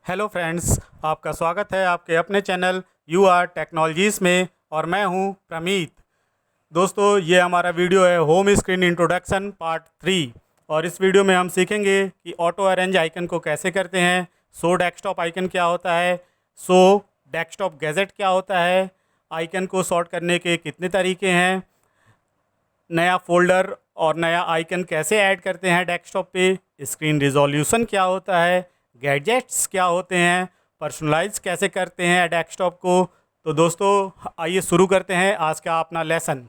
Hello friends, आपका स्वागत है आपके अपने चैनल यू आर टेक्नोलॉजीज़ में। और मैं हूं प्रमीत। दोस्तों, ये हमारा वीडियो है होम स्क्रीन इंट्रोडक्शन पार्ट 3। और इस वीडियो में हम सीखेंगे कि ऑटो अरेंज आइकन को कैसे करते हैं, शो डेस्कटॉप आइकन क्या होता है, शो डेस्कटॉप गैजेट क्या होता है, आइकन को सॉर्ट करने के कितने तरीके हैं, नया फ़ोल्डर और नया आइकन कैसे ऐड करते हैं डेस्कटॉप पे, स्क्रीन रिजोल्यूशन क्या होता है, गैजेट्स क्या होते हैं, पर्सनलाइज कैसे करते हैं डेस्कटॉप को। तो दोस्तों, आइए शुरू करते हैं आज का अपना लेसन।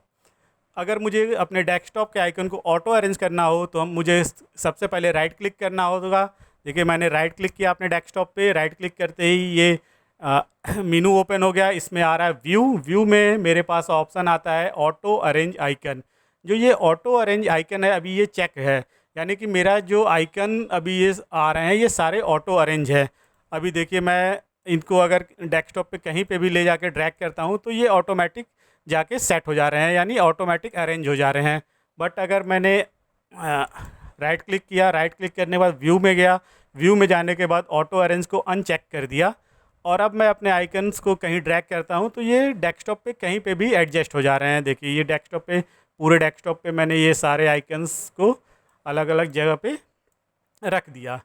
अगर मुझे अपने डेस्कटॉप के आइकन को ऑटो अरेंज करना हो तो मुझे सबसे पहले राइट क्लिक करना होगा। देखिए, मैंने राइट क्लिक किया अपने डेस्कटॉप पे। राइट क्लिक करते ही ये मेनू ओपन हो गया। इसमें आ रहा है व्यू। व्यू में मेरे पास ऑप्शन आता है ऑटो अरेंज आइकन। जो ये ऑटो अरेंज आइकन है, अभी ये चेक है, यानी कि मेरा जो आइकन अभी ये आ रहे हैं ये सारे ऑटो अरेंज है। अभी देखिए, मैं इनको अगर डेस्कटॉप पे कहीं पे भी ले जाके ड्रैग करता हूँ तो ये ऑटोमेटिक जाके सेट हो जा रहे हैं, यानी ऑटोमेटिक अरेंज हो जा रहे हैं। बट अगर मैंने राइट क्लिक किया, राइट क्लिक करने के बाद व्यू में गया, व्यू में जाने के बाद ऑटो अरेंज को अनचेक कर दिया, और अब मैं अपने आइकन्स को कहीं ड्रैग करता हूँ तो ये डेस्कटॉप पे कहीं पे भी एडजस्ट हो जा रहे हैं। देखिए, ये डेस्कटॉप पे, पूरे डेस्कटॉप पे मैंने ये सारे आइकन्स को अलग अलग जगह पे रख दिया।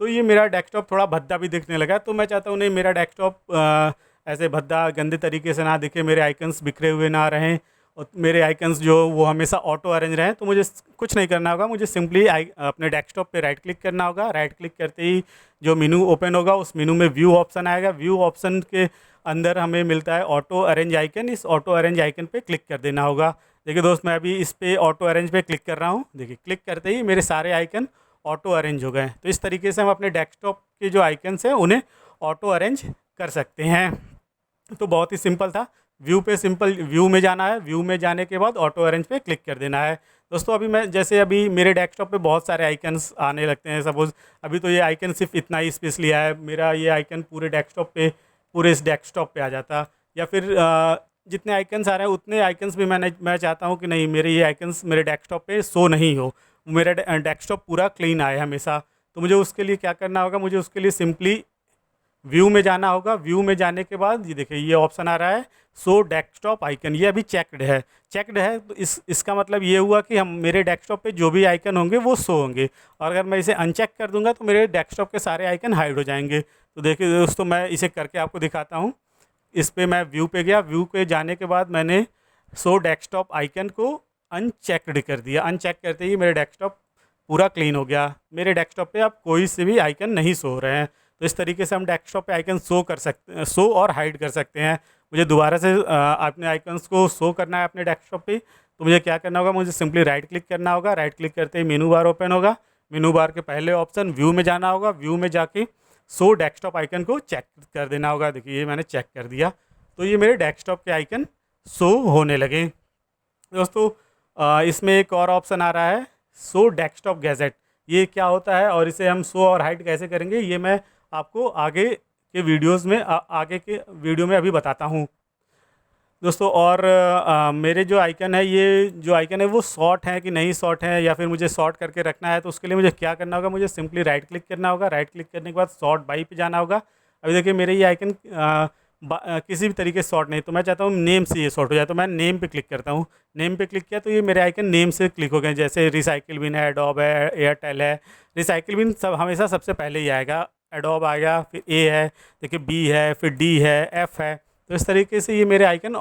तो ये मेरा डेस्कटॉप थोड़ा भद्दा भी दिखने लगा। तो मैं चाहता हूँ नहीं, मेरा डेस्कटॉप ऐसे भद्दा गंदे तरीके से ना दिखे, मेरे आइकन्स बिखरे हुए ना रहें, और मेरे आइकन्स जो वो हमेशा ऑटो अरेंज रहें। तो मुझे कुछ नहीं करना होगा, मुझे सिंपली अपने डेस्कटॉप पे राइट क्लिक करना होगा। राइट क्लिक करते ही जो मेनू ओपन होगा, उस मेनू में व्यू ऑप्शन आएगा। व्यू ऑप्शन के अंदर हमें मिलता है ऑटो अरेंज आइकन। इस ऑटो अरेंज आइकन पे क्लिक कर देना होगा। देखिए दोस्त, मैं अभी इस पे ऑटो अरेंज पे क्लिक कर रहा हूँ। देखिए, क्लिक करते ही मेरे सारे आइकन ऑटो अरेंज हो गए। तो इस तरीके से हम अपने डेस्कटॉप के जो आइकन्स हैं उन्हें ऑटो अरेंज कर सकते हैं। तो बहुत ही सिंपल था। व्यू पे सिंपल व्यू में जाना है, व्यू में जाने के बाद ऑटो अरेंज पे क्लिक कर देना है। दोस्तों, अभी मैं जैसे अभी मेरे डेस्कटॉप पे बहुत सारे आइकन्स आने लगते हैं। सपोज़ अभी तो ये आइकन सिर्फ इतना ही स्पेस लिया है, मेरा ये आइकन पूरे डेस्कटॉप पे, पूरे इस डेस्कटॉप पे आ जाता। या फिर जितने आइकन्स आ रहे हैं उतने आइकन्स भी मैं चाहता हूँ कि नहीं, मेरे ये आइकन्स मेरे डेस्कटॉप पे शो नहीं हो, मेरा डेस्कटॉप पूरा क्लीन आए हमेशा। तो मुझे उसके लिए क्या करना होगा, मुझे उसके लिए सिंपली व्यू में जाना होगा। व्यू में जाने के बाद ये देखिए, ये ऑप्शन आ रहा है शो डेस्कटॉप आइकन। ये अभी चेक्ड है। चेक्ड है तो इसका मतलब ये हुआ कि हम मेरे डेस्कटॉप पे जो भी आइकन होंगे वो शो होंगे, और अगर मैं इसे अनचेक कर दूंगा तो मेरे डेस्कटॉप के सारे आइकन हाइड हो जाएंगे। तो देखिए दोस्तों, मैं इसे करके आपको दिखाता हूँ। इस पर मैं व्यू पे गया। व्यू पे जाने के बाद मैंने शो डेस्कटॉप आइकन को अनचेक्ड कर दिया। अनचेक करते ही मेरे डेस्कटॉप पूरा क्लीन हो गया। मेरे डेस्कटॉप पे अब कोई से भी आइकन नहीं शो हो रहे हैं। तो इस तरीके से हम डेस्कटॉप पे आइकन शो कर सकते हैं, शो और हाइड कर सकते हैं। मुझे दोबारा से अपने आइकन्स को शो करना है अपने डेस्कटॉप पे, तो मुझे क्या करना होगा, मुझे सिंपली राइट क्लिक करना होगा। राइट क्लिक करते ही मेनू बार ओपन होगा। मेनू बार के पहले ऑप्शन व्यू में जाना होगा। व्यू में जाके शो डेस्कटॉप आइकन को चेक कर देना होगा। देखिए, ये मैंने चेक कर दिया, तो ये मेरे डेस्कटॉप के आइकन शो होने लगे। दोस्तों, इसमें एक और ऑप्शन आ रहा है शो डेस्कटॉप गैजेट। ये क्या होता है और इसे हम शो और हाइड कैसे करेंगे, ये मैं आपको आगे के वीडियोस में आगे के वीडियो में अभी बताता हूँ दोस्तों। और मेरे जो आइकन है, ये जो आइकन है वो शॉर्ट है कि नहीं शॉर्ट है, या फिर मुझे शॉर्ट करके रखना है, तो उसके लिए मुझे क्या करना होगा, मुझे सिंपली राइट क्लिक करना होगा। राइट क्लिक करने के बाद शॉर्ट बाई पे जाना होगा। अभी देखिए, मेरे ये आइकन किसी भी तरीके से शॉर्ट नहीं, तो मैं चाहता हूँ नेम से ये शॉर्ट हो जाए, तो मैं नेम पे क्लिक करता हूँ। नेम पे क्लिक किया तो ये मेरे आइकन नेम से क्लिक हो गए। जैसे रिसाइकिल बिन है, एडोब है, एयरटेल है। रिसाइकिल बिन सब हमेशा सबसे पहले ही आएगा। एडोब आएगा, फिर ए है, देखिए बी है, फिर डी है, एफ है। तो इस तरीके से ये मेरे आइकन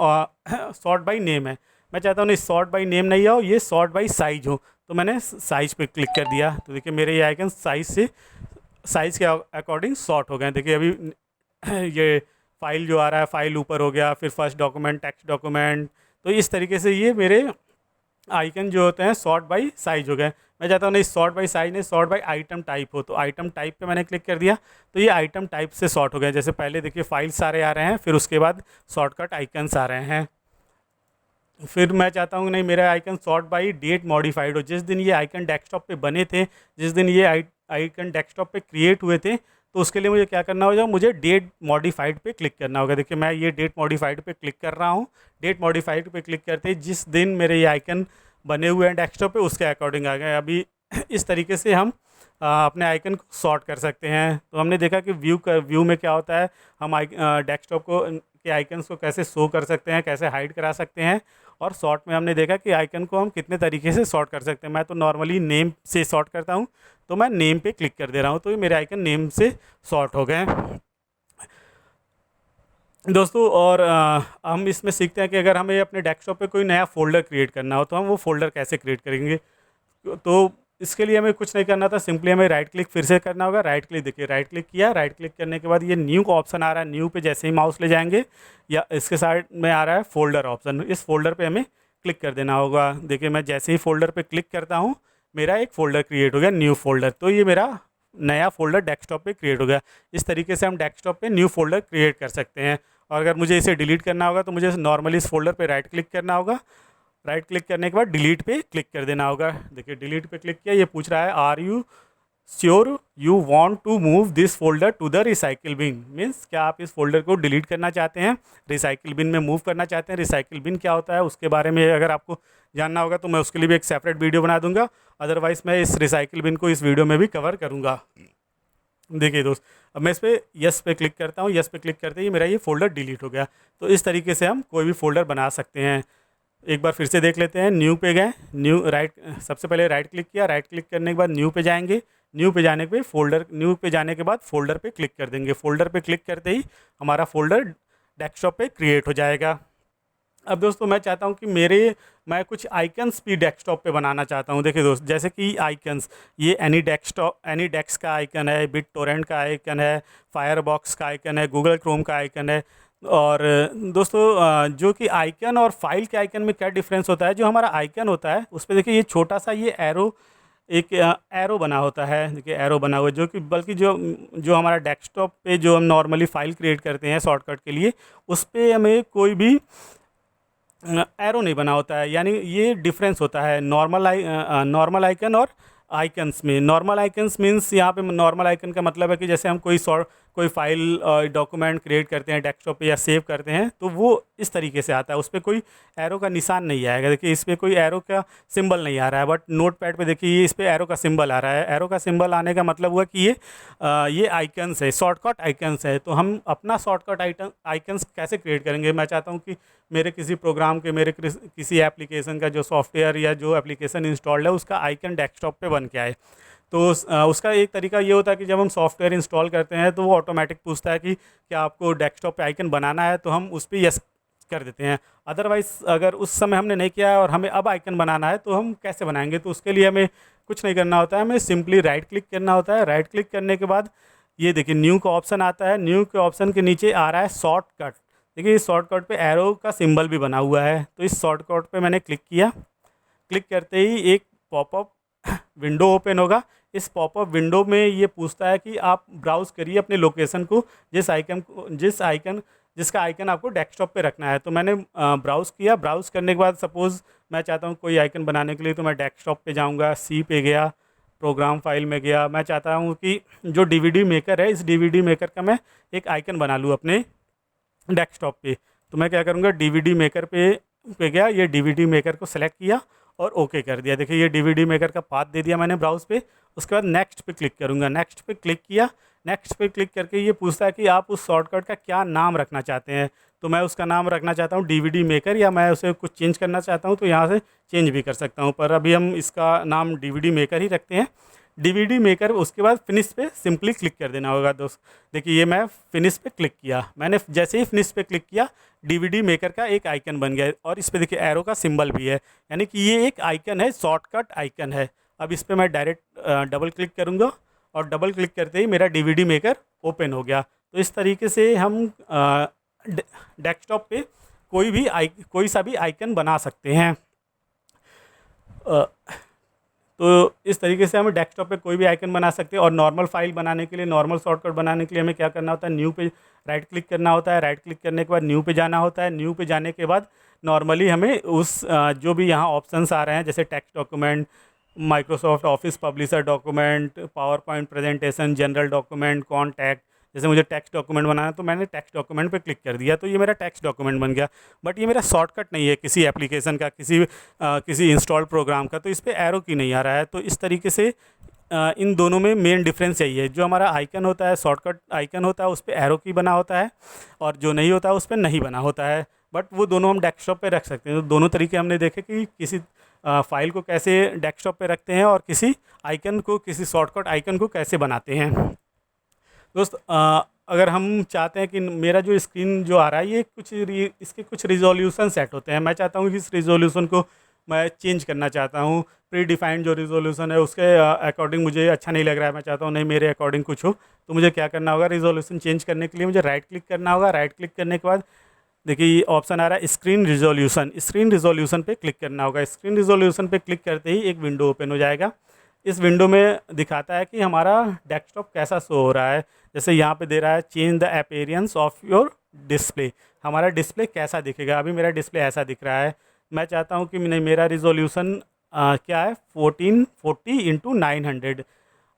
सॉर्ट बाई नेम है। मैं चाहता हूँ नहीं, सॉर्ट बाई नेम नहीं हो, ये सॉर्ट बाई साइज हो, तो मैंने साइज पे क्लिक कर दिया। तो देखिए, मेरे ये आइकन साइज़ के अकॉर्डिंग सॉर्ट हो गए। देखिए, अभी ये फाइल जो आ रहा है, फाइल ऊपर हो गया, फिर फर्स्ट डॉक्यूमेंट, टेक्स्ट डॉक्यूमेंट। तो इस तरीके से ये मेरे आइकन जो होते हैं सॉर्ट बाई साइज हो गए। मैं चाहता हूँ नहीं, सॉर्ट बाई साइज नहीं, सॉर्ट बाई आइटम टाइप हो, तो आइटम टाइप पे मैंने क्लिक कर दिया। तो ये आइटम टाइप से सॉर्ट हो गए। जैसे पहले देखिए फाइल सारे आ रहे हैं, फिर उसके बाद शॉर्टकट आइकन्स आ रहे हैं। फिर मैं चाहता हूँ नहीं, मेरा icon sort by date modified हो। जिस दिन ये आइकन डेस्कटॉप पे बने थे, जिस दिन ये आइकन डेस्कटॉप पे क्रिएट हुए थे, तो उसके लिए मुझे क्या करना होगा, मुझे डेट मॉडिफाइड पे क्लिक करना होगा। देखिए, मैं ये डेट मॉडिफाइड पे क्लिक कर रहा हूँ। डेट मॉडिफाइड पे क्लिक करते ही जिस दिन मेरे ये आइकन बने हुए हैं डेस्कटॉप पे, उसके अकॉर्डिंग आ गए। अभी इस तरीके से हम अपने आइकन को सॉर्ट कर सकते हैं। तो हमने देखा कि व्यू में क्या होता है, हम डेस्कटॉप को के आइकन्स को कैसे शो कर सकते हैं, कैसे हाइड करा सकते हैं। और सॉर्ट में हमने देखा कि आइकन को हम कितने तरीके से सॉर्ट कर सकते हैं। मैं तो नॉर्मली नेम से सॉर्ट करता हूँ, तो मैं नेम पे क्लिक कर दे रहा हूँ, तो ये मेरे आइकन नेम से सॉर्ट हो गए दोस्तों। और हम इसमें सीखते हैं कि अगर हमें अपने डेस्कटॉप पे कोई नया फ़ोल्डर क्रिएट करना हो तो हम वो फ़ोल्डर कैसे क्रिएट करेंगे। तो इसके लिए हमें कुछ नहीं करना था, सिंपली हमें राइट क्लिक फिर से करना होगा। राइट क्लिक, देखिए राइट क्लिक किया, राइट क्लिक करने के बाद ये न्यू का ऑप्शन आ रहा है। न्यू पे जैसे ही माउस ले जाएंगे या इसके साइड में आ रहा है फोल्डर ऑप्शन, इस फोल्डर पे हमें क्लिक कर देना होगा। देखिए मैं जैसे ही फोल्डर पे क्लिक करता हूँ मेरा एक फ़ोल्डर क्रिएट हो गया, न्यू फोल्डर। तो ये मेरा नया फोल्डर डेस्कटॉप पे क्रिएट हो गया। इस तरीके से हम डेस्कटॉप पे न्यू फोल्डर क्रिएट कर सकते हैं। और अगर मुझे इसे डिलीट करना होगा तो मुझे नॉर्मली इस फोल्डर पे राइट क्लिक करना होगा। राइट क्लिक करने के बाद डिलीट पे क्लिक कर देना होगा। देखिए डिलीट पे क्लिक किया, ये पूछ रहा है are you sure you want to move this folder to the recycle bin. Means क्या आप इस फोल्डर को डिलीट करना चाहते हैं, रिसाइकिल बिन में मूव करना चाहते हैं। रिसाइकिल बिन क्या होता है उसके बारे में अगर आपको जानना होगा तो मैं उसके लिए भी एक सेपरेट वीडियो बना दूंगा। अदरवाइज़ मैं इस रिसाइकिल बिन को इस वीडियो में भी कवर करूँगा। देखिए दोस्त, अब मैं इस पर यस पे क्लिक करता हूँ। यस पे क्लिक करते ही मेरा ये फोल्डर डिलीट हो गया। तो इस तरीके से हम कोई भी फोल्डर बना सकते हैं। एक बार फिर से देख लेते हैं। न्यू पे गए, न्यू राइट, सबसे पहले राइट क्लिक किया। राइट क्लिक करने के बाद न्यू पे जाएंगे। न्यू पे जाने पे फोल्डर, न्यू पे जाने के बाद फोल्डर पे क्लिक कर देंगे। फोल्डर पे क्लिक करते ही हमारा फोल्डर डेस्कटॉप पे क्रिएट हो जाएगा। अब दोस्तों मैं चाहता हूँ कि मैं कुछ आइकन्स भी डेस्कटॉप पे बनाना चाहता हूँ। देखिए दोस्त, जैसे कि आइकन्स, ये एनी डेस्क का आइकन है, बिट टोरेंट का आइकन है, फायरबॉक्स का आइकन है, गूगल क्रोम का आइकन है। और दोस्तों जो कि आइकन और फाइल के आइकन में क्या डिफरेंस होता है, जो हमारा आइकन होता है उस पर देखिए ये छोटा सा ये एरो, एक एरो बना होता है। देखिए एरो बना हुआ है, जो कि बल्कि जो जो हमारा डेस्कटॉप पे जो हम नॉर्मली फ़ाइल क्रिएट करते हैं शॉर्टकट के लिए, उस पर हमें कोई भी एरो नहीं बना होता है। यानी ये डिफरेंस होता है नॉर्मल आइकन और आइकन्स में। नॉर्मल आइकन्स मीन्स यहाँ पे नॉर्मल आइकन का मतलब है कि जैसे हम कोई फाइल डॉक्यूमेंट क्रिएट करते हैं डेस्कटॉप पे या सेव करते हैं तो वो इस तरीके से आता है, उस पर कोई एरो का निशान नहीं आएगा। देखिए इस पर कोई एरो का सिंबल नहीं आ रहा है, बट नोट पैड पर देखिए इस पर एरो का सिंबल आ रहा है। एरो का सिंबल आने का मतलब हुआ कि ये आइकन्स है, शॉर्टकट आइकन्स है। तो हम अपना शॉर्टकट आइकन्स कैसे क्रिएट करेंगे। मैं चाहता हूँ कि मेरे किसी प्रोग्राम के, मेरे किसी एप्लीकेशन का जो सॉफ्टवेयर या जो एप्लीकेशन इंस्टॉल्ड है उसका आइकन डेस्कटॉप पे बन के आए। तो उसका एक तरीका ये होता है कि जब हम सॉफ्टवेयर इंस्टॉल करते हैं तो वो ऑटोमेटिक पूछता है कि क्या आपको डेस्कटॉप पे आइकन बनाना है, तो हम उस पर यस कर देते हैं। अदरवाइज़ अगर उस समय हमने नहीं किया है और हमें अब आइकन बनाना है तो हम कैसे बनाएंगे। तो उसके लिए हमें कुछ नहीं करना होता है, हमें सिंपली राइट क्लिक करना होता है। राइट क्लिक करने के बाद ये देखिए न्यू का ऑप्शन आता है। न्यू के ऑप्शन के नीचे आ रहा है शॉर्टकट। देखिए इस शॉर्टकट पे एरो का सिंबल भी बना हुआ है। तो इस शॉर्टकट पे मैंने क्लिक किया। क्लिक करते ही एक पॉपअप विंडो ओपन होगा। इस पॉपअप विंडो में ये पूछता है कि आप ब्राउज़ करिए अपने लोकेशन को, जिसका आइकन आपको डेस्कटॉप पे रखना है। तो मैंने ब्राउज़ किया। ब्राउज़ करने के बाद सपोज़ मैं चाहता हूँ कोई आइकन बनाने के लिए, तो मैं डेस्कटॉप पे जाऊँगा, सी पे गया, प्रोग्राम फाइल में गया। मैं चाहता हूँ कि जो DVD मेकर है, इस DVD मेकर का मैं एक आइकन बना लूँ अपने डेस्कटॉप पे। तो मैं क्या करूँगा, DVD मेकर पे गया, ये DVD मेकर को सेलेक्ट किया और ओके कर दिया। देखिए ये DVD मेकर का पाथ दे दिया मैंने ब्राउज़ पे। उसके बाद नेक्स्ट पे क्लिक करूँगा। नेक्स्ट पे क्लिक किया। नेक्स्ट पे क्लिक करके ये पूछता है कि आप उस शॉर्टकट का क्या नाम रखना चाहते हैं। तो मैं उसका नाम रखना चाहता हूँ DVD मेकर, या मैं उसे कुछ चेंज करना चाहता हूँ तो यहाँ से चेंज भी कर सकता हूँ, पर अभी हम इसका नाम DVD मेकर ही रखते हैं। DVD मेकर, उसके बाद फिनिश पे सिंपली क्लिक कर देना होगा दोस्त। देखिए ये मैं फिनिश पे क्लिक किया। मैंने जैसे ही फिनिश पे क्लिक किया DVD मेकर का एक आइकन बन गया और इस पे देखिए एरो का सिंबल भी है, यानी कि ये एक आइकन है, शॉर्टकट आइकन है। अब इस पे मैं डायरेक्ट डबल क्लिक करूँगा और डबल क्लिक करते ही मेरा DVD मेकर ओपन हो गया। तो इस तरीके से हम डेस्कटॉप पे कोई सा भी आइकन बना सकते हैं। तो इस तरीके से हम डेस्कटॉप पे कोई भी आइकन बना सकते हैं। और नॉर्मल फाइल बनाने के लिए, नॉर्मल शॉर्टकट बनाने के लिए हमें क्या करना होता है, न्यू पे राइट क्लिक करना होता है। राइट क्लिक करने के बाद न्यू पे जाना होता है। न्यू पे जाने के बाद नॉर्मली हमें जो भी यहाँ ऑप्शंस आ रहे हैं, जैसे text document, Microsoft office publisher document, power point presentation, general document, contact, जैसे मुझे टेक्स्ट डॉक्यूमेंट बनाना है तो मैंने टेक्स्ट डॉक्यूमेंट पे क्लिक कर दिया, तो ये मेरा टेक्स्ट डॉक्यूमेंट बन गया। बट ये मेरा शॉर्टकट नहीं है किसी एप्लीकेशन का, किसी इंस्टॉल प्रोग्राम का, तो इस पर एरो की नहीं आ रहा है। तो इस तरीके से इन दोनों में मेन डिफरेंस यही है, जो हमारा आइकन होता है, शॉर्टकट आइकन होता है, उस पर एरो की बना होता है, और जो नहीं होता है उस पर नहीं बना होता है। बट वो दोनों हम डेस्कटॉप पे रख सकते हैं। तो दोनों तरीके हमने देखे कि किसी फाइल को कैसे डेस्कटॉप पे रखते हैं और किसी आइकन को, किसी शॉर्टकट आइकन को कैसे बनाते हैं। दोस्त अगर हम चाहते हैं कि मेरा जो स्क्रीन जो आ रहा है ये इसके कुछ रिजोल्यूशन सेट होते हैं, मैं चाहता हूँ कि इस रिजोल्यूशन को मैं चेंज करना चाहता हूँ। प्री डिफाइंड जो रिजोल्यूशन है उसके अकॉर्डिंग मुझे अच्छा नहीं लग रहा है, मैं चाहता हूँ नहीं मेरे अकॉर्डिंग कुछ हो। तो मुझे क्या करना होगा, रिजोल्यूशन चेंज करने के लिए मुझे राइट क्लिक करना होगा। राइट क्लिक करने के बाद देखिए ये ऑप्शन आ रहा है स्क्रीन रिजोल्यूशन। स्क्रीन रिजोल्यूशन पे क्लिक करना होगा। स्क्रीन रिजोल्यूशन पे क्लिक करते ही एक विंडो ओपन हो जाएगा। इस विंडो में दिखाता है कि हमारा डेस्कटॉप कैसा शो हो रहा है। जैसे यहाँ पे दे रहा है change the appearance of your display, हमारा डिस्प्ले कैसा दिखेगा। अभी मेरा डिस्प्ले ऐसा दिख रहा है। मैं चाहता हूँ कि नहीं, मेरा रिजोल्यूशन क्या है 1440x900।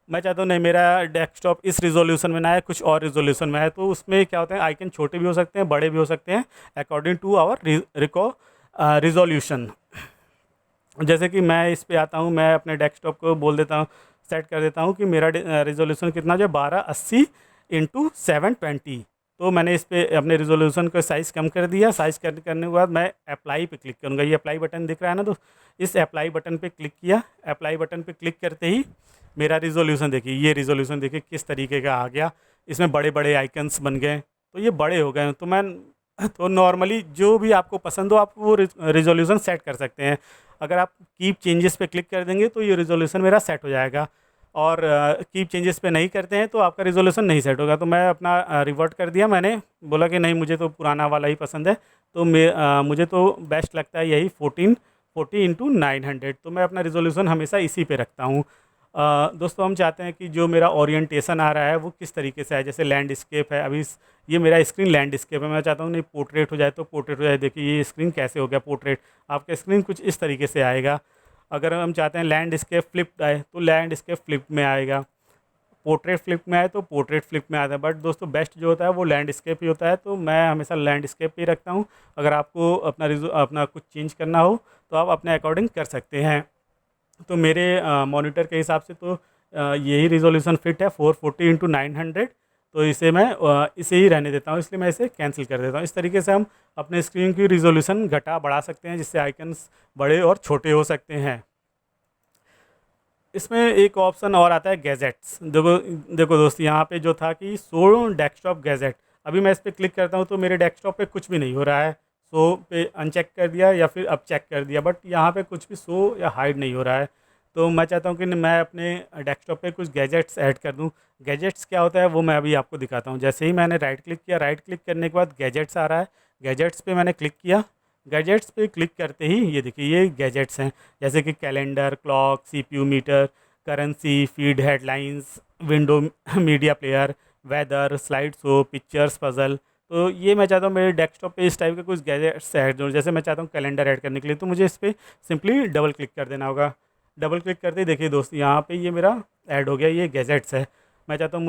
मैं चाहता हूँ नहीं मेरा डेस्कटॉप इस रिजोल्यूशन में ना है, कुछ और रिजोल्यूशन में है। तो उसमें क्या होता है, आइकन छोटे भी हो सकते हैं, बड़े भी हो सकते हैं अकॉर्डिंग टू आवर रिजोल्यूशन। जैसे कि मैं इस पे आता हूँ, मैं अपने डेस्कटॉप को बोल देता हूँ, सेट कर देता हूँ कि मेरा रिजोल्यूशन कितना जो 1280x720। तो मैंने इस पे अपने रिजोल्यूशन का साइज़ कम कर दिया। साइज़ करने के बाद मैं अप्लाई पे क्लिक करूँगा। ये अप्लाई बटन दिख रहा है ना, तो इस अप्लाई बटन पे क्लिक किया। अप्लाई बटन पे क्लिक करते ही मेरा रिजोल्यूशन देखिए, ये रिजोल्यूशन देखिए किस तरीके का आ गया। इसमें बड़े बड़े आइकन्स बन गए, तो ये बड़े हो गए। तो मैं तो नॉर्मली जो भी आपको पसंद हो आप वो रिजोल्यूशन सेट कर सकते हैं। अगर आप कीप चेंजेस पे क्लिक कर देंगे तो ये रिजोल्यूशन मेरा सेट हो जाएगा, और कीप चेंजेस पे नहीं करते हैं तो आपका रिजोल्यूशन नहीं सेट होगा। तो मैं अपना रिवर्ट कर दिया। मैंने बोला कि नहीं मुझे तो पुराना वाला ही पसंद है, तो मुझे तो बेस्ट लगता है यही 1440x900। तो मैं अपना रिजोल्यूशन हमेशा इसी पे रखता हूँ। दोस्तों हम चाहते हैं कि जो मेरा ओरिएंटेशन आ रहा है वो किस तरीके से है। जैसे लैंडस्केप है, अभी ये मेरा स्क्रीन लैंडस्केप है, मैं चाहता हूँ नहीं पोर्ट्रेट हो जाए तो पोर्ट्रेट हो जाए। देखिए ये स्क्रीन कैसे हो गया पोर्ट्रेट, आपका स्क्रीन कुछ इस तरीके से आएगा। अगर हम चाहते हैं लैंडस्केप फ्लिप आए तो लैंडस्केप फ्लिप में आएगा, पोर्ट्रेट फ्लिप में आए तो पोर्ट्रेट फ्लिप में आता है। बट दोस्तों बेस्ट जो होता है वो लैंडस्केप ही होता है, तो मैं हमेशा लैंडस्केप ही रखता हूँ। अगर आपको अपना कुछ चेंज करना हो तो आप अपने अकॉर्डिंग कर सकते हैं। तो मेरे मॉनिटर के हिसाब से तो यही रिजोल्यूशन फिट है 440x900। तो इसे मैं इसे ही रहने देता हूँ, इसलिए मैं इसे कैंसिल कर देता हूँ। इस तरीके से हम अपने स्क्रीन की रिजोल्यूशन घटा बढ़ा सकते हैं, जिससे आइकन्स बड़े और छोटे हो सकते हैं। इसमें एक ऑप्शन और आता है गैजेट्स। देखो देखो दोस्त, यहाँ पे जो था कि शो डेस्कटॉप गैजेट, अभी मैं इस पर क्लिक करता हूँ तो मेरे डेस्कटॉप पे कुछ भी नहीं हो रहा है। शो पे अनचेक कर दिया या फिर अब चेक कर दिया, बट यहाँ पे कुछ भी शो या हाइड नहीं हो रहा है। तो मैं चाहता हूँ कि मैं अपने डेस्कटॉप पे कुछ गैजेट्स ऐड कर दूँ। गैजेट्स क्या होता है वो मैं अभी आपको दिखाता हूँ। जैसे ही मैंने राइट क्लिक किया, राइट क्लिक करने के बाद गैजेट्स आ रहा है, गैजेट्स पे मैंने क्लिक किया। गैजेट्स पे क्लिक करते ही ये देखिए ये गैजेट्स हैं, जैसे कि calendar, clock, CPU meter, currency, feed, headlines, window media player, weather, slide show, pictures, puzzle. तो ये मैं चाहता हूँ मेरे डेस्कटॉप पे इस टाइप के कुछ गैजेट्स ऐड हो। जैसे मैं चाहता हूँ कैलेंडर ऐड करने के लिए, तो मुझे इस पर सिंपली डबल क्लिक कर देना होगा। डबल क्लिक करते ही देखिए दोस्त यहाँ पे ये मेरा ऐड हो गया, ये गैजेट्स है। मैं चाहता हूँ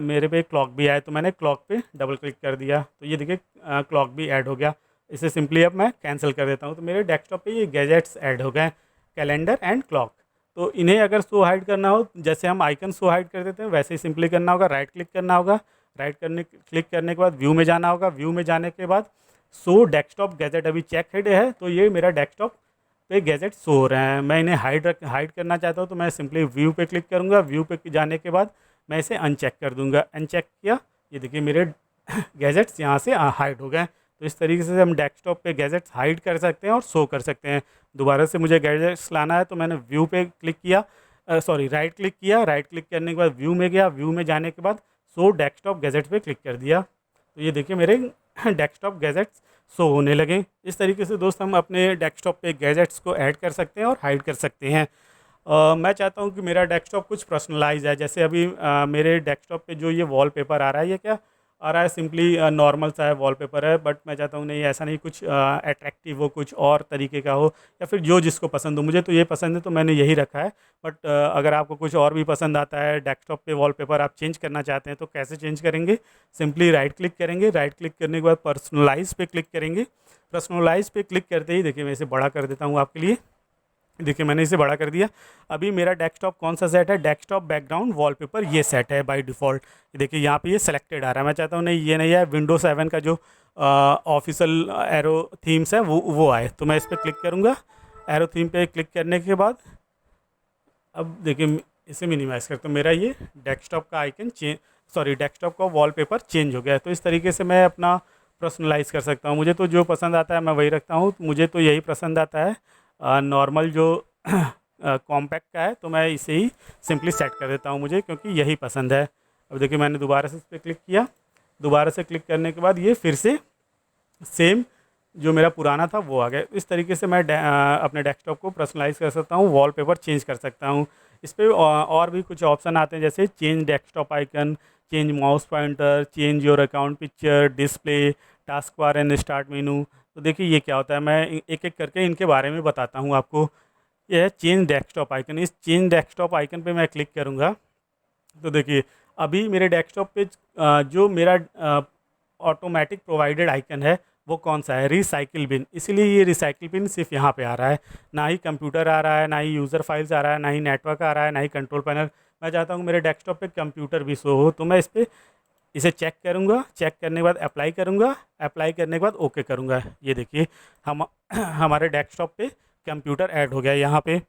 मेरे पे क्लॉक भी आए, तो मैंने क्लॉक पे डबल क्लिक कर दिया, तो ये देखिए क्लॉक भी ऐड हो गया। इसे सिंपली अब मैं कैंसिल कर देता हूँ। तो मेरे डेस्कटॉप पे ये गैजेट्स ऐड हो गए, कैलेंडर एंड क्लॉक। तो इन्हें अगर शो हाइड करना हो, जैसे हम आइकन शो हाइड कर देते हैं वैसे ही सिंपली करना होगा, राइट क्लिक करना होगा। क्लिक करने के बाद व्यू में जाना होगा। व्यू में जाने के बाद शो डेस्कटॉप गैजेट, अभी चेक हेड है तो ये मेरा डेस्कटॉप पे गैजेट शो हो रहे हैं। मैं इन्हें हाइड करना चाहता हूँ, तो मैं सिंपली व्यू पे क्लिक करूँगा। व्यू पे जाने के बाद मैं इसे अनचेक कर दूँगा। अनचेक किया, ये देखिए मेरे गैजेट्स यहाँ से हाइड हो गए। तो इस तरीके से हम डेस्कटॉप पे गैजेट्स हाइड कर सकते हैं और शो कर सकते हैं। दोबारा से मुझे गैजेट्स लाना है तो मैंने व्यू पे क्लिक किया, राइट क्लिक किया। राइट क्लिक करने के बाद व्यू में गया। व्यू में जाने के बाद शो डेस्कटॉप गैजेट पे क्लिक कर दिया, तो ये देखिए मेरे डेस्कटॉप गैजेट्स शो होने लगे। इस तरीके से दोस्त हम अपने डेस्कटॉप पे गैजेट्स को ऐड कर सकते हैं और हाइड कर सकते हैं। मैं चाहता हूँ कि मेरा डेस्कटॉप कुछ पर्सनलाइज है। जैसे अभी मेरे डेस्कटॉप पे जो ये वॉलपेपर आ रहा है, ये क्या आ रहा है, सिंपली नॉर्मल सा है वॉलपेपर है। बट मैं चाहता हूँ नहीं ऐसा नहीं, कुछ अट्रैक्टिव हो, कुछ और तरीके का हो, या फिर जो जिसको पसंद हो। मुझे तो ये पसंद है तो मैंने यही रखा है। बट अगर आपको कुछ और भी पसंद आता है, डेस्कटॉप पे वॉलपेपर आप चेंज करना चाहते हैं, तो कैसे चेंज करेंगे, सिंपली राइट क्लिक करेंगे। राइट क्लिक करने के बाद पर्सनलाइज पे क्लिक करेंगे। पर्सनलाइज पे क्लिक करते ही देखिए मैं इसे बड़ा कर देता हूँ आपके लिए। देखिए मैंने इसे बड़ा कर दिया। अभी मेरा डेस्कटॉप कौन सा सेट है, डेस्कटॉप बैकग्राउंड वॉलपेपर ये सेट है बाय डिफ़ॉल्ट। देखिए यहाँ पे ये सेलेक्टेड आ रहा है। मैं चाहता हूँ नहीं ये नहीं है, विंडो 7 का जो ऑफिशियल एरो थीम्स है वो आए। तो मैं इस पर क्लिक करूँगा। एरो थीम पे क्लिक करने के बाद अब देखिए इसे मिनिमाइज़ करता हूँ। मेरा ये डेस्कटॉप का आइकन डेस्कटॉप का वॉलपेपर चेंज हो गया है। तो इस तरीके से मैं अपना पर्सनलाइज़ कर सकता हूँ। मुझे तो जो पसंद आता है मैं वही रखता हूँ। मुझे तो यही पसंद आता है नॉर्मल जो कॉम्पैक्ट का है, तो मैं इसे ही सिंपली सेट कर देता हूँ मुझे, क्योंकि यही पसंद है। अब देखिए मैंने दोबारा से इस पर क्लिक किया। दोबारा से क्लिक करने के बाद ये फिर से सेम जो मेरा पुराना था वो आ गया। इस तरीके से मैं अपने डेस्कटॉप को पर्सनलाइज़ कर सकता हूँ, वॉलपेपर चेंज कर सकता हूँ। इस पर और भी कुछ ऑप्शन आते हैं, जैसे change desktop icon, change mouse pointer, change your account picture, display, task bar and start menu. तो देखिए ये क्या होता है, मैं एक एक करके इनके बारे में बताता हूँ आपको। ये है चेंज डेस्कटॉप आइकन। इस चेंज डेस्कटॉप आइकन पे मैं क्लिक करूँगा तो देखिए अभी मेरे डेस्कटॉप पे जो मेरा ऑटोमेटिक प्रोवाइडेड आइकन है वो कौन सा है, रिसाइकिल बिन। इसीलिए ये रिसाइकिल बिन सिर्फ यहाँ पे आ रहा है, ना ही कंप्यूटर आ रहा है, ना ही यूज़र फाइल्स आ रहा है, ना ही नेटवर्क आ रहा है, ना ही कंट्रोल पैनल। मैं चाहता हूँ मेरे डेस्कटॉप पे कंप्यूटर भी शो हो, तो मैं इसे चेक करूँगा। चेक करने के बाद अप्लाई करूँगा। अप्लाई करने के बाद ओके करूँगा। ये देखिए हम हमारे डेस्कटॉप पे कंप्यूटर ऐड हो गया। यहाँ पे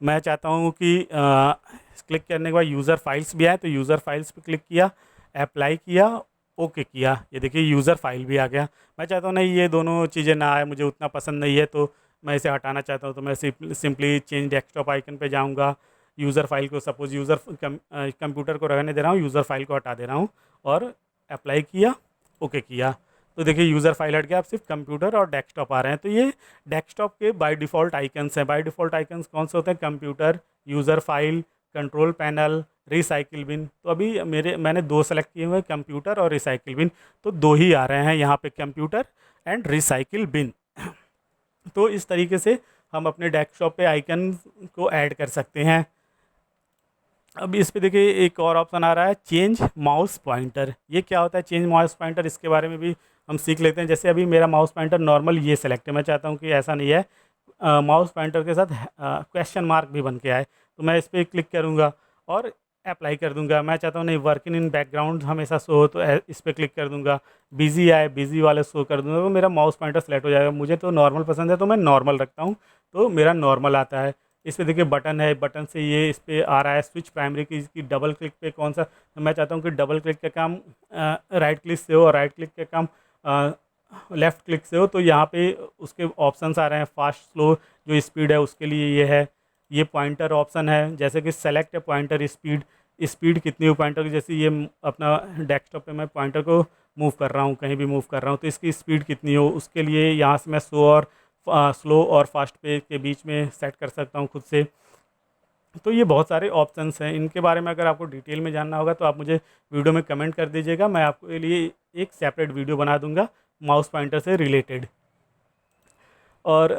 मैं चाहता हूँ कि क्लिक करने के बाद यूज़र फाइल्स भी आए, तो यूज़र फाइल्स पे क्लिक किया, अप्लाई किया, ओके किया। ये देखिए यूज़र फाइल भी आ गया। मैं चाहता हूँ नहीं ये दोनों चीज़ें ना आए, मुझे उतना पसंद नहीं है, तो मैं इसे हटाना चाहता हूँ। तो मैं सिंपली चेंज डेस्कटॉप आइकन पे जाऊँगा। यूज़र फाइल को सपोज़ कंप्यूटर को रहने दे रहा हूँ, यूज़र फाइल को हटा दे रहा हूँ और अप्लाई किया, ओके किया। तो देखिए यूज़र फाइल हट गया, अब सिर्फ कंप्यूटर और डेस्कटॉप आ रहे हैं। तो ये डेस्कटॉप के बाय डिफ़ॉल्ट आइकन्स हैं। बाय डिफ़ॉल्ट आइकन्स कौन से होते हैं, computer, user file, control panel, recycle bin. तो अभी मैंने दो सेलेक्ट किए हुए हैं, कंप्यूटर और रिसाइकिल बिन। तो दो ही आ रहे हैं यहाँ पे, कंप्यूटर एंड रिसाइकिल बिन। तो इस तरीके से हम अपने डेस्कटॉप पे आइकन को ऐड कर सकते हैं। अब इस पे देखिए एक और ऑप्शन आ रहा है, चेंज माउस पॉइंटर। ये क्या होता है चेंज माउस पॉइंटर, इसके बारे में भी हम सीख लेते हैं। जैसे अभी मेरा माउस पॉइंटर नॉर्मल ये सेलेक्ट है, मैं चाहता हूँ कि ऐसा नहीं है, माउस पॉइंटर के साथ क्वेश्चन मार्क भी बन के आए। तो मैं इस पर क्लिक करूँगा और अप्लाई कर दूंगा। मैं चाहता हूँ नहीं वर्किंग इन बैकग्राउंड हमेशा शो हो, तो इस पर क्लिक कर दूंगा। बिजी आए, बिजी वाले शो कर दूंगा, तो मेरा माउस पॉइंटर सेलेक्ट हो जाएगा। मुझे तो नॉर्मल पसंद है, तो मैं नॉर्मल रखता हूँ, तो मेरा नॉर्मल आता है। इस पे देखिए बटन है, बटन से ये इस पे आ रहा है स्विच प्राइमरी की, इसकी डबल क्लिक पे कौन सा, तो मैं चाहता हूँ कि डबल क्लिक का काम राइट क्लिक से हो और राइट क्लिक का काम लेफ़्ट क्लिक से हो। तो यहाँ पे उसके ऑप्शंस आ रहे हैं, फास्ट स्लो जो स्पीड है उसके लिए ये है। ये पॉइंटर ऑप्शन है, जैसे कि सेलेक्ट है पॉइंटर स्पीड, स्पीड कितनी हो पॉइंटर की। जैसे ये अपना डेस्कटॉप पे मैं पॉइंटर को मूव कर रहा हूँ, कहीं भी मूव कर रहा हूँ, तो इसकी स्पीड कितनी हो उसके लिए यहाँ से मैं स्लो और फास्ट पे के बीच में सेट कर सकता हूँ खुद से। तो ये बहुत सारे ऑप्शंस हैं, इनके बारे में अगर आपको डिटेल में जानना होगा तो आप मुझे वीडियो में कमेंट कर दीजिएगा, मैं आपके लिए एक सेपरेट वीडियो बना दूंगा माउस पॉइंटर से रिलेटेड। और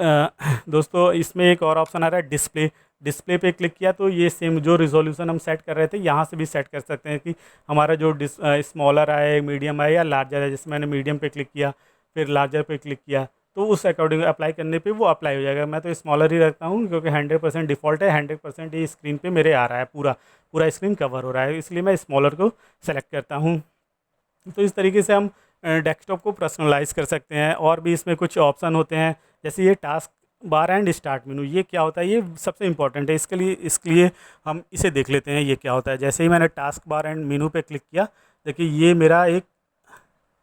दोस्तों इसमें एक और ऑप्शन आ रहा है डिस्प्ले। डिस्प्ले पे क्लिक किया तो ये सेम जो रिजोल्यूशन हम सेट कर रहे थे यहाँ से भी सेट कर सकते हैं कि हमारा जो स्मॉलर आए, मीडियम आए या लार्जर है। जैसे मैंने मीडियम पे क्लिक किया, फिर लार्जर पे क्लिक किया, तो उस अकॉर्डिंग अप्लाई करने पे वो अप्लाई हो जाएगा। मैं तो स्मॉलर ही रखता हूँ, क्योंकि 100% डिफ़ॉल्ट है, 100% ही स्क्रीन पे मेरे आ रहा है, पूरा पूरा स्क्रीन कवर हो रहा है, इसलिए मैं स्मॉलर को सेलेक्ट करता हूँ। तो इस तरीके से हम डेस्कटॉप को पर्सनलाइज़ कर सकते हैं। और भी इसमें कुछ ऑप्शन होते हैं, जैसे ये task bar and start menu. ये क्या होता है, ये सबसे इंपॉर्टेंट है, इसके लिए हम इसे देख लेते हैं ये क्या होता है। जैसे ही मैंने टास्क बार एंड मेनू पे क्लिक किया, देखिए ये मेरा एक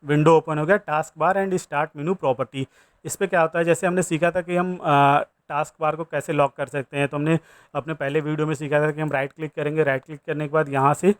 विंडो ओपन हो गया, task bar and start menu property. इस पे क्या होता है, जैसे हमने सीखा था कि हम टास्क बार को कैसे लॉक कर सकते हैं, तो हमने अपने पहले वीडियो में सीखा था कि हम राइट क्लिक करेंगे, राइट क्लिक करने के बाद यहाँ से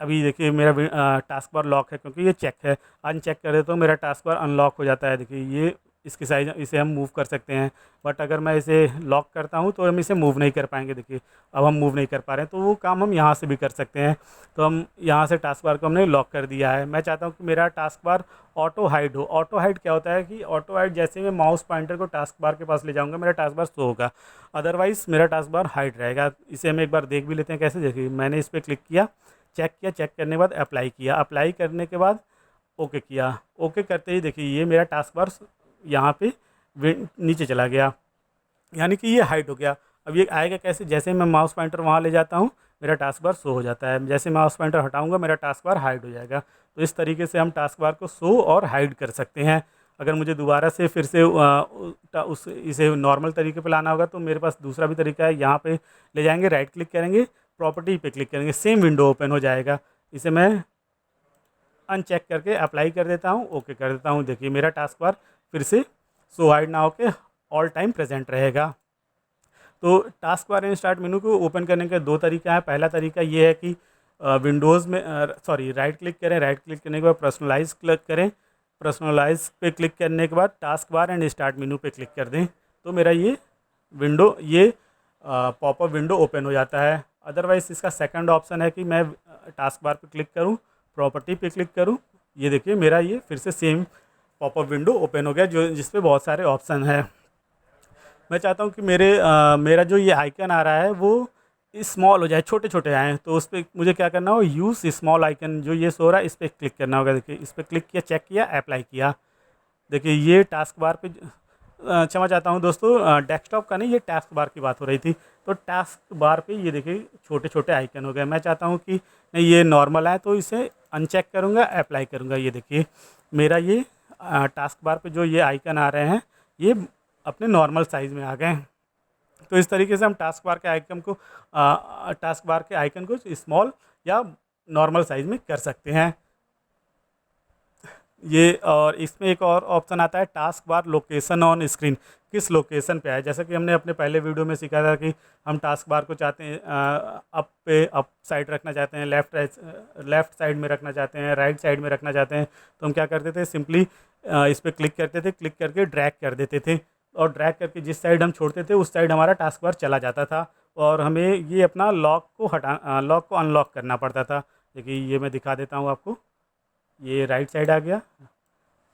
अभी देखिए मेरा टास्क बार लॉक है क्योंकि ये चेक है। अनचेक कर दे तो मेरा टास्क बार अनलॉक हो जाता है। देखिए ये इसकी साइज, इसे हम मूव कर सकते हैं, बट अगर मैं इसे लॉक करता हूँ तो हम इसे मूव नहीं कर पाएंगे। देखिए अब हम मूव नहीं कर पा रहे हैं, तो वो काम हम यहाँ से भी कर सकते हैं। तो हम यहाँ से टास्क बार को हमने लॉक कर दिया है। मैं चाहता हूँ कि मेरा टास्क बार ऑटो हाइड हो। ऑटो हाइड क्या होता है कि ऑटो हाइड जैसे मैं माउस पॉइंटर को टास्क बार के पास ले जाऊँगा मेरा टास्क बार शो होगा, अदरवाइज़ मेरा टास्क बार हाइड रहेगा। इसे हम एक बार देख भी लेते हैं कैसे। देखिए मैंने इस पर क्लिक किया, चेक किया, चेक करने के बाद अप्लाई किया, अप्लाई करने के बाद ओके किया। ओके करते ही देखिए ये मेरा टास्क बार यहाँ पे नीचे चला गया। यानी कि ये हाइड हो गया। अब ये आएगा कैसे, जैसे मैं माउस पॉइंटर वहाँ ले जाता हूँ मेरा टास्क बार शो हो जाता है, जैसे माउस पॉइंटर हटाऊंगा मेरा टास्क बार हाइड हो जाएगा। तो इस तरीके से हम टास्क बार को शो और हाइड कर सकते हैं। अगर मुझे दोबारा से फिर से उस इसे नॉर्मल तरीके पे लाना होगा तो मेरे पास दूसरा भी तरीका है। यहाँ पे ले जाएंगे, राइट क्लिक करेंगे, प्रॉपर्टी पे क्लिक करेंगे, सेम विंडो ओपन हो जाएगा। इसे मैं अनचेक करके अप्लाई कर देता हूँ, ओके कर देता हूँ। देखिए मेरा टास्क बार फिर से शो हाइड ना होके ऑल टाइम प्रेजेंट रहेगा। तो task bar in start menu को ओपन करने के दो तरीका है। पहला तरीका ये है कि विंडोज़ में राइट क्लिक करें, राइट क्लिक करने के बाद पर्सनलाइज क्लिक करें, पर्सनलाइज पे क्लिक करने के बाद task bar and start menu पे क्लिक कर दें, तो मेरा ये पॉपअप विंडो ओपन हो जाता है। अदरवाइज़ इसका सेकंड ऑप्शन है कि मैं टास्क बार पे क्लिक करूं, प्रॉपर्टी पे क्लिक करूं, ये देखिए मेरा ये फिर से सेम पॉपअप विंडो ओपन हो गया जो जिस पे बहुत सारे ऑप्शन है। मैं चाहता हूँ कि मेरा जो ये आइकन आ रहा है वो स्मॉल हो जाए, छोटे छोटे आएँ, तो उस पर मुझे क्या करना होगा, यूज़ स्मॉल आइकन जो ये सो रहा है इस पर क्लिक करना होगा। देखिए इस पर क्लिक किया, चेक किया, अप्लाई किया। देखिए ये टास्क बार पे क्षमा चाहता हूँ दोस्तों, डेस्कटॉप का नहीं, ये टास्क बार की बात हो रही थी। तो टास्क बार पे ये देखिए छोटे छोटे आइकन हो गए। मैं चाहता हूँ कि नहीं ये नॉर्मल है, तो इसे अनचेक करूँगा, अप्लाई करूँगा। ये देखिए मेरा ये टास्क बार पे जो ये आइकन आ रहे हैं ये अपने नॉर्मल साइज़ में आ गए हैं। तो इस तरीके से हम टास्क बार के आइकन को स्मॉल या नॉर्मल साइज़ में कर सकते हैं। ये और इसमें एक और ऑप्शन आता है task bar location on screen, किस लोकेशन पे है। जैसा कि हमने अपने पहले वीडियो में सीखा था कि हम टास्क बार को चाहते हैं अप साइड रखना चाहते हैं, लेफ़्ट साइड में रखना चाहते हैं, राइट साइड में रखना चाहते हैं। तो हम क्या करते थे, सिंपली इस पर क्लिक करते थे, क्लिक करके ड्रैग कर देते थे, और ड्रैग करके जिस साइड हम छोड़ते थे उस साइड हमारा टास्क बार चला जाता था, और हमें ये अपना लॉक को अनलॉक करना पड़ता था। देखिए ये मैं दिखा देता हूँ आपको, ये राइट साइड आ गया,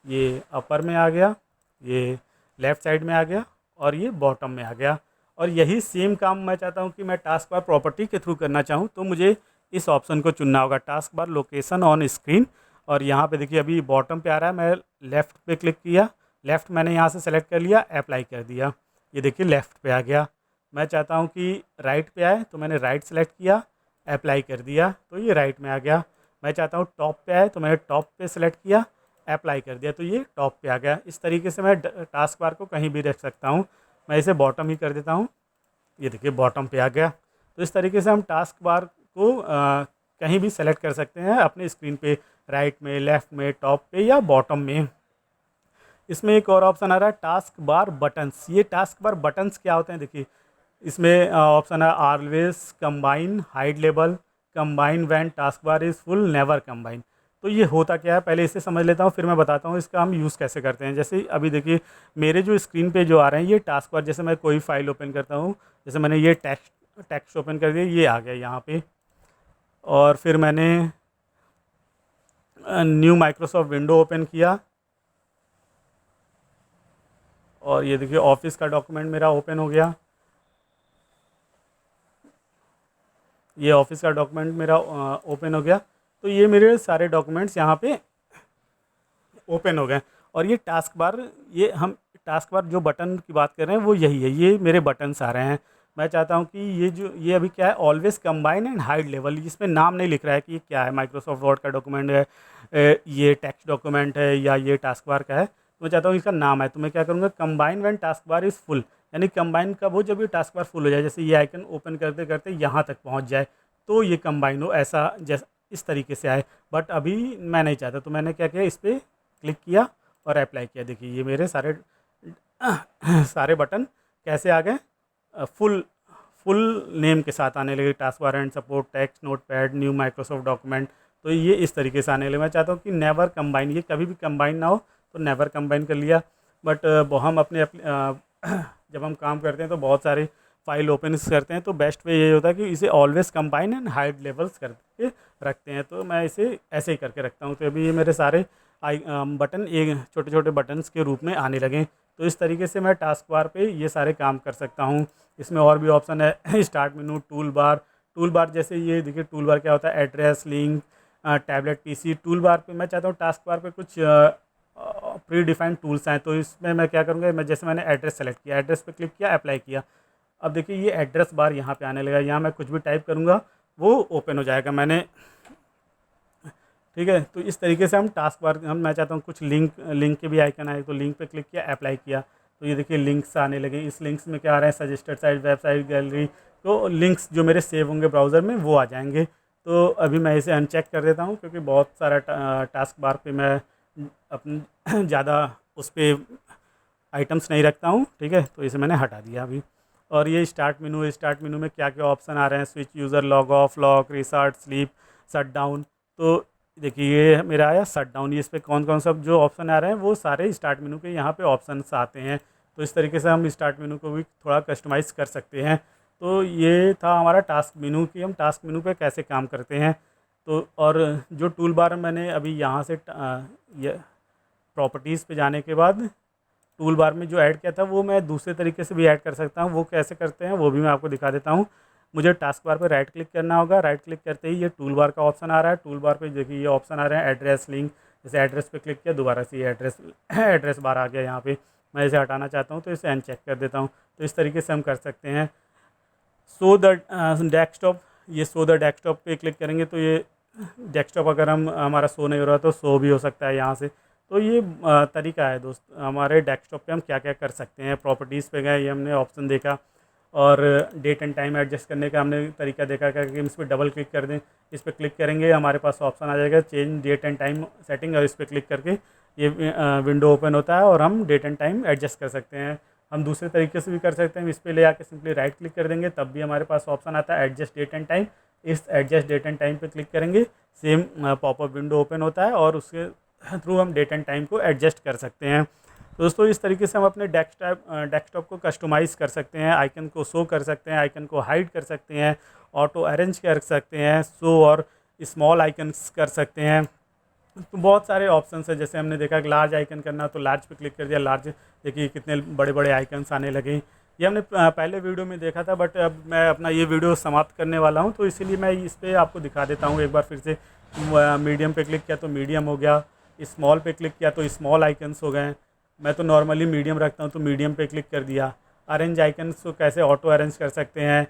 ये अपर में आ गया, ये लेफ़्ट साइड में आ गया, और ये बॉटम में आ गया। और यही सेम काम मैं चाहता हूँ कि मैं टास्क बार प्रॉपर्टी के थ्रू करना चाहूँ, तो मुझे इस ऑप्शन को चुनना होगा, task bar location on screen. और यहाँ पे देखिए अभी बॉटम पे आ रहा है, मैं लेफ़्ट पे क्लिक किया, लेफ़्ट मैंने यहाँ से सेलेक्ट कर लिया, अप्लाई कर दिया, ये देखिए लेफ़्ट पे आ गया। मैं चाहता हूँ कि राइट पे आए, तो मैंने राइट सेलेक्ट किया, अप्लाई कर दिया, तो ये राइट में आ गया। मैं चाहता हूँ टॉप पे आए, तो मैंने टॉप पे सेलेक्ट किया, अप्लाई कर दिया, तो ये टॉप पे आ गया। इस तरीके से मैं टास्क बार को कहीं भी रख सकता हूँ। मैं इसे बॉटम ही कर देता हूँ, ये देखिए बॉटम पे आ गया। तो इस तरीके से हम टास्क बार को कहीं भी सेलेक्ट कर सकते हैं अपने स्क्रीन पे, राइट में, लेफ़्ट में, टॉप पे या बॉटम में। इसमें एक और ऑप्शन आ रहा है टास्क बार बटन्स। ये टास्क बार बटन्स क्या होते हैं, देखिए इसमें ऑप्शन है always combine, hide label, combine when task bar is full, never combine. तो ये होता क्या है पहले इसे समझ लेता हूँ, फिर मैं बताता हूँ इसका हम यूज़ कैसे करते हैं। जैसे अभी देखिए मेरे जो स्क्रीन पे जो आ रहे हैं ये टास्क बार, जैसे मैं कोई फाइल ओपन करता हूँ, जैसे मैंने ये टेक्स्ट ओपन कर दिया, ये आ गया यहाँ पे, और फिर मैंने न्यू माइक्रोसॉफ्ट विंडो ओपन किया, और ये देखिए ऑफिस का डॉक्यूमेंट मेरा ओपन हो गया, ये ऑफिस का डॉक्यूमेंट मेरा ओपन हो गया। तो ये मेरे सारे डॉक्यूमेंट्स यहाँ पे ओपन हो गए। और ये टास्क बार जो बटन की बात कर रहे हैं वो यही है, ये मेरे बटन्स आ रहे हैं। मैं चाहता हूँ कि ये अभी क्या है, always combine and hide level, इसमें नाम नहीं लिख रहा है कि ये क्या है, माइक्रोसॉफ्ट वर्ड का डॉक्यूमेंट है, ये टेक्स्ट डॉक्यूमेंट है, या ये टास्क बार का है। तो मैं चाहता हूँ इसका नाम है, तो मैं क्या करूँगा, combine when task bar is full, यानी कंबाइन कब हो, जब ये टास्क बार फुल हो जाए, जैसे ये आइकन ओपन करते करते यहाँ तक पहुँच जाए, तो ये कंबाइन हो, ऐसा जैसा इस तरीके से आए। बट अभी मैं नहीं चाहता, तो मैंने क्या किया, इस पर क्लिक किया और अप्लाई किया। देखिए ये मेरे सारे बटन कैसे आ गए, फुल फुल नेम के साथ आने लगे, task bar and support, text, notepad, new Microsoft document. तो ये इस तरीके से आने लगे। मैं चाहता हूँ कि नेवर कंबाइन, ये कभी भी कंबाइन ना हो, तो नेवर कंबाइन कर लिया। बट हम जब हम काम करते हैं तो बहुत सारे फाइल ओपन करते हैं, तो बेस्ट वे ये होता है कि इसे always combine and hide levels करके रखते हैं। तो मैं इसे ऐसे ही करके रखता हूँ। तो अभी ये मेरे सारे बटन एक छोटे छोटे बटन्स के रूप में आने लगे। तो इस तरीके से मैं टास्क बार पे ये सारे काम कर सकता हूँ। इसमें और भी ऑप्शन है स्टार्ट मेनू, टूल बार जैसे ये देखिए, टूल बार क्या होता है, address, link, tablet, PC. Tool bar पे मैं चाहता हूँ टास्क बार पे कुछ प्री डिफाइंड टूल्स हैं। तो इसमें मैं क्या करूँगा, जैसे मैंने एड्रेस सेलेक्ट किया, एड्रेस पे क्लिक किया, अप्लाई किया। अब देखिए ये एड्रेस बार यहाँ पे आने लगा, यहाँ मैं कुछ भी टाइप करूँगा वो ओपन हो जाएगा। ठीक है, तो इस तरीके से हम टास्क बार मैं चाहता हूँ कुछ लिंक के भी आइकन आए, तो लिंक पे क्लिक किया, अप्लाई किया, तो ये देखिए लिंक्स आने लगे। इस लिंक्स में क्या आ रहा है, सजेस्टेड साइट, वेबसाइट, गैलरी, तो लिंक्स जो मेरे सेव होंगे ब्राउज़र में वो आ जाएंगे। तो अभी मैं इसे अनचेक कर देता हूँ, क्योंकि बहुत सारा टास्क बार पे मैं अपन ज़्यादा उस पर आइटम्स नहीं रखता हूँ। ठीक है, तो इसे मैंने हटा दिया अभी। और ये स्टार्ट मेनू है, स्टार्ट मेनू में क्या क्या ऑप्शन आ रहे हैं, switch user, log of, lock, restart, sleep, shut down. तो देखिए ये मेरा आया शट डाउन। ये इस पर कौन कौन सा जो ऑप्शन आ रहे हैं वो सारे स्टार्ट मेनू के यहाँ पे ऑप्शंस आते हैं। तो इस तरीके से हम स्टार्ट मेनू को भी थोड़ा कस्टमाइज़ कर सकते हैं। तो ये था हमारा टास्क मेनू कि हम टास्क मेनू पे कैसे काम करते हैं। तो और जो टूल बार मैंने अभी यहाँ से ये प्रॉपर्टीज़ पे जाने के बाद टूल बार में जो ऐड किया था वो मैं दूसरे तरीके से भी ऐड कर सकता हूँ। वो कैसे करते हैं वो भी मैं आपको दिखा देता हूँ। मुझे टास्क बार पे राइट क्लिक करना होगा। राइट क्लिक करते ही ये टूल बार का ऑप्शन आ रहा है। टूल बार पे देखिए ये ऑप्शन आ रहे हैं एड्रेस, लिंक। जैसे एड्रेस पे क्लिक किया, दोबारा से ये एड्रेस बार आ गया यहाँ पे। मैं इसे हटाना चाहता हूँ तो इसे अनचेक कर देता हूँ। तो इस तरीके से हम कर सकते हैं। शो द डेस्कटॉप, ये शो द डेस्कटॉप पे क्लिक करेंगे तो ये डेस्कटॉप अगर हमारा शो नहीं हो रहा तो शो भी हो सकता है यहाँ से। तो ये तरीका है दोस्त, हमारे डेस्कटॉप पे हम क्या क्या कर सकते हैं। प्रॉपर्टीज़ पे गए, ये हमने ऑप्शन देखा, और डेट एंड टाइम एडजस्ट करने का हमने तरीका देखा कि हम इस पर डबल क्लिक कर दें। इस पर क्लिक करेंगे हमारे पास ऑप्शन आ जाएगा change date and time setting, और इस पर क्लिक करके ये विंडो ओपन होता है और हम डेट एंड टाइम एडजस्ट कर सकते हैं। हम दूसरे तरीके से भी कर सकते हैं, इस पर ले आके सिंपली राइट क्लिक कर देंगे, तब भी हमारे पास ऑप्शन आता है एडजस्ट डेट एंड टाइम। इस एडजस्ट डेट एंड टाइम पे क्लिक करेंगे, सेम पॉपअप विंडो ओपन होता है और उसके थ्रू हम डेट एंड टाइम को एडजस्ट कर सकते हैं। दोस्तों इस तरीके से हम अपने डेस्कटॉप को कस्टमाइज़ कर सकते हैं, आइकन को शो कर सकते हैं, आइकन को हाइड कर सकते हैं, ऑटो अरेंज कर सकते हैं, शो और स्मॉल आइकन्स कर सकते हैं। तो बहुत सारे ऑप्शंस हैं। जैसे हमने देखा कि लार्ज आइकन करना, तो लार्ज पे क्लिक कर दिया, लार्ज देखिए कितने बड़े बड़े आइकन्स आने लगे। ये हमने पहले वीडियो में देखा था, बट अब मैं अपना ये वीडियो समाप्त करने वाला हूँ, तो इसीलिए मैं इस पर आपको दिखा देता हूँ एक बार फिर से। मीडियम पे क्लिक किया तो मीडियम हो गया, स्मॉल पे क्लिक किया तो स्मॉल आइकन्स हो गए। मैं तो नॉर्मली मीडियम रखता हूँ तो मीडियम पे क्लिक कर दिया। अरेंज आइकन्स को कैसे ऑटो अरेंज कर सकते हैं।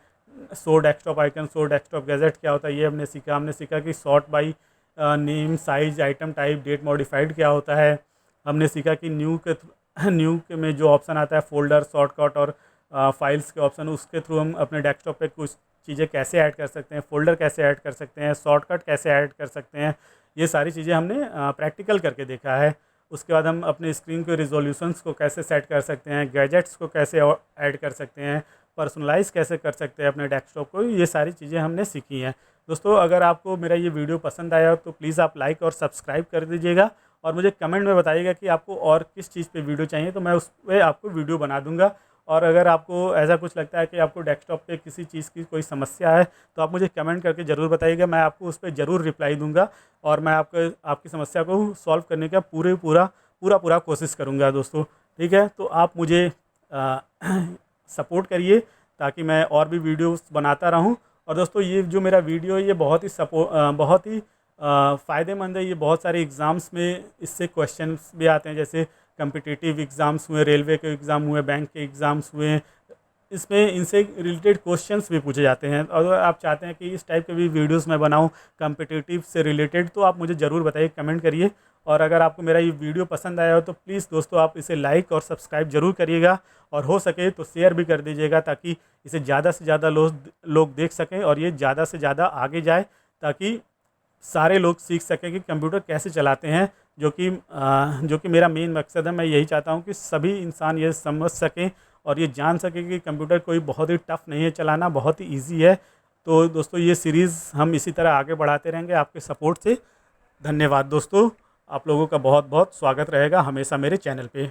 Show desktop icon, show desktop gadget क्या होता है ये हमने सीखा कि sort by name, size, item type, date modified क्या होता है। हमने सीखा कि न्यू के में जो ऑप्शन आता है फोल्डर, शॉर्टकट और फाइल्स के ऑप्शन, उसके थ्रू हम अपने डेस्कटॉप पे कुछ चीज़ें कैसे ऐड कर सकते हैं, फोल्डर कैसे ऐड कर सकते हैं, शॉर्टकट कैसे ऐड कर सकते हैं। ये सारी चीज़ें हमने प्रैक्टिकल करके देखा है। उसके बाद हम अपने स्क्रीन के रिजोल्यूशंस को कैसे सेट कर सकते हैं, गैजेट्स को कैसे ऐड कर सकते हैं, पर्सनलाइज़ कैसे कर सकते हैं अपने डेस्कटॉप को, ये सारी चीज़ें हमने सीखी हैं। दोस्तों अगर आपको मेरा ये वीडियो पसंद आया तो प्लीज़ आप लाइक और सब्सक्राइब कर दीजिएगा, और मुझे कमेंट में बताइएगा कि आपको और किस चीज़ पे वीडियो चाहिए, तो मैं उस पर आपको वीडियो बना दूंगा। और अगर आपको ऐसा कुछ लगता है कि आपको डेस्कटॉप पे किसी चीज़ की कोई समस्या है तो आप मुझे कमेंट करके ज़रूर बताइएगा, मैं आपको उस पर ज़रूर रिप्लाई दूंगा, और मैं आपकी समस्या को सॉल्व करने का पूरा कोशिश करूँगा दोस्तों। ठीक है, तो आप मुझे सपोर्ट करिए ताकि मैं और भी वीडियोस बनाता रहूं। और दोस्तों ये जो मेरा वीडियो है ये बहुत ही फ़ायदेमंद है। ये बहुत सारे एग्ज़ाम्स में इससे क्वेश्चंस भी आते हैं, जैसे कम्पिटिटिव एग्ज़ाम्स हुए, रेलवे के एग्ज़ाम हुए, बैंक के एग्ज़ाम्स हुए, इसमें इनसे रिलेटेड क्वेश्चंस भी पूछे जाते हैं। अगर आप चाहते हैं कि इस टाइप के भी वीडियोस मैं बनाऊं कम्पिटिटिव से रिलेटेड, तो आप मुझे ज़रूर बताइए, कमेंट करिए। और अगर आपको मेरा ये वीडियो पसंद आया हो तो प्लीज़ दोस्तों आप इसे लाइक और सब्सक्राइब ज़रूर करिएगा, और हो सके तो शेयर भी कर दीजिएगा, ताकि इसे ज़्यादा से ज़्यादा लोग देख सकें और ये ज़्यादा से ज़्यादा आगे जाए, ताकि सारे लोग सीख सकें कि कंप्यूटर कैसे चलाते हैं, जो कि मेरा मेन मकसद है। मैं यही चाहता हूं कि सभी इंसान ये समझ सकें और ये जान सकें कि कंप्यूटर कोई बहुत ही टफ़ नहीं है चलाना, बहुत ही ईजी है। तो दोस्तों ये सीरीज़ हम इसी तरह आगे बढ़ाते रहेंगे आपके सपोर्ट से। धन्यवाद दोस्तों, आप लोगों का बहुत बहुत स्वागत रहेगा हमेशा मेरे चैनल पे।